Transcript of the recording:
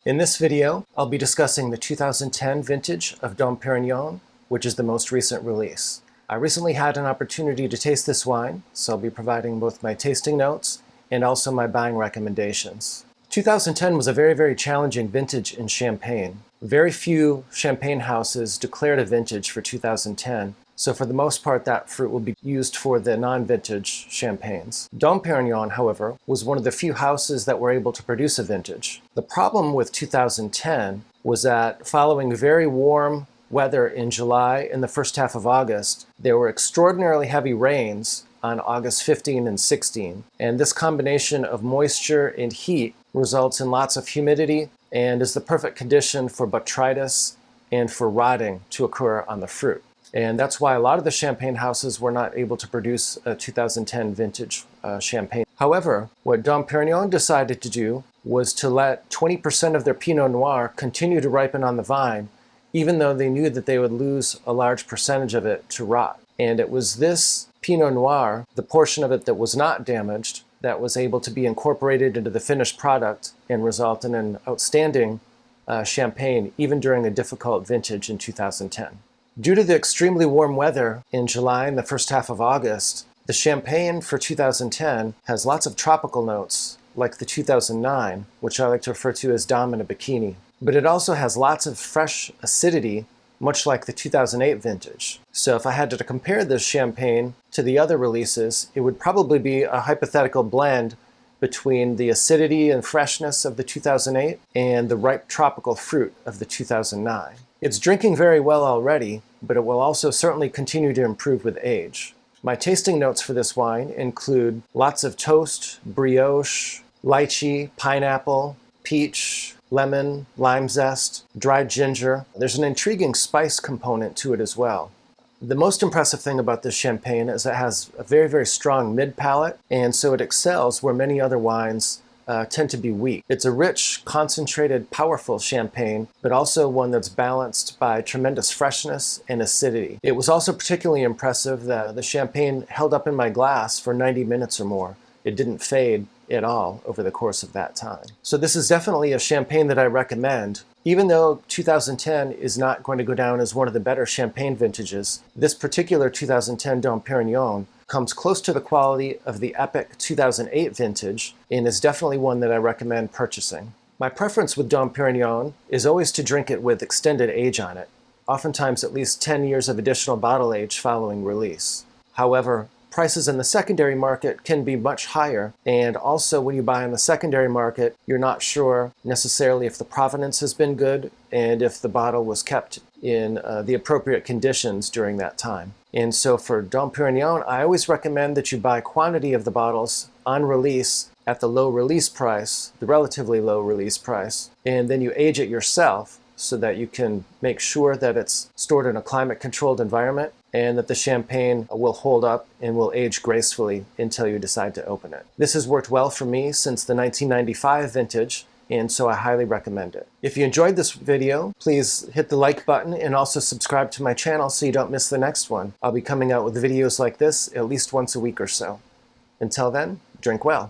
In this video, I'll be discussing the 2010 vintage of Dom Perignon, which is the most recent release. I recently had an opportunity to taste this wine, so I'll be providing both my tasting notes and also my buying recommendations. 2010 was a very challenging vintage in Champagne. Very few champagne houses declared a vintage for 2010, so for the most part that fruit will be used for the non-vintage champagnes. Dom Perignon, however, was one of the few houses that were able to produce a vintage. The problem with 2010 was that following very warm weather in July and the first half of August, there were extraordinarily heavy rains on August 15 and 16, and this combination of moisture and heat results in lots of humidity and is the perfect condition for botrytis and for rotting to occur on the fruit. And that's why a lot of the champagne houses were not able to produce a 2010 vintage champagne. However, what Dom Perignon decided to do was to let 20% of their Pinot Noir continue to ripen on the vine, even though they knew that they would lose a large percentage of it to rot. And it was this Pinot Noir, the portion of it that was not damaged, that was able to be incorporated into the finished product and result in an outstanding champagne, even during a difficult vintage in 2010. Due to the extremely warm weather in July and the first half of August, the champagne for 2010 has lots of tropical notes, like the 2009, which I like to refer to as Dom in a bikini. But it also has lots of fresh acidity, much like the 2008 vintage. So if I had to compare this champagne to the other releases, it would probably be a hypothetical blend between the acidity and freshness of the 2008 and the ripe tropical fruit of the 2009. It's drinking very well already, but it will also certainly continue to improve with age. My tasting notes for this wine include lots of toast, brioche, lychee, pineapple, peach, lemon, lime zest, dried ginger. There's an intriguing spice component to it as well. The most impressive thing about this champagne is it has a very strong mid-palate, and so it excels where many other wines tend to be weak. It's a rich, concentrated, powerful champagne, but also one that's balanced by tremendous freshness and acidity. It was also particularly impressive that the champagne held up in my glass for 90 minutes or more. It didn't fade at all over the course of that time. So this is definitely a champagne that I recommend. Even though 2010 is not going to go down as one of the better champagne vintages, this particular 2010 Dom Perignon comes close to the quality of the epic 2008 vintage and is definitely one that I recommend purchasing. My preference with Dom Perignon is always to drink it with extended age on it, oftentimes at least 10 years of additional bottle age following release. However, prices in the secondary market can be much higher, and also when you buy in the secondary market, you're not sure necessarily if the provenance has been good and if the bottle was kept in the appropriate conditions during that time. And so for Dom Perignon, I always recommend that you buy quantity of the bottles on release at the low release price, the relatively low release price, and then you age it yourself so that you can make sure that it's stored in a climate-controlled environment and that the champagne will hold up and will age gracefully until you decide to open it. This has worked well for me since the 1995 vintage, and so I highly recommend it. If you enjoyed this video, please hit the like button and also subscribe to my channel so you don't miss the next one. I'll be coming out with videos like this at least once a week or so. Until then, drink well.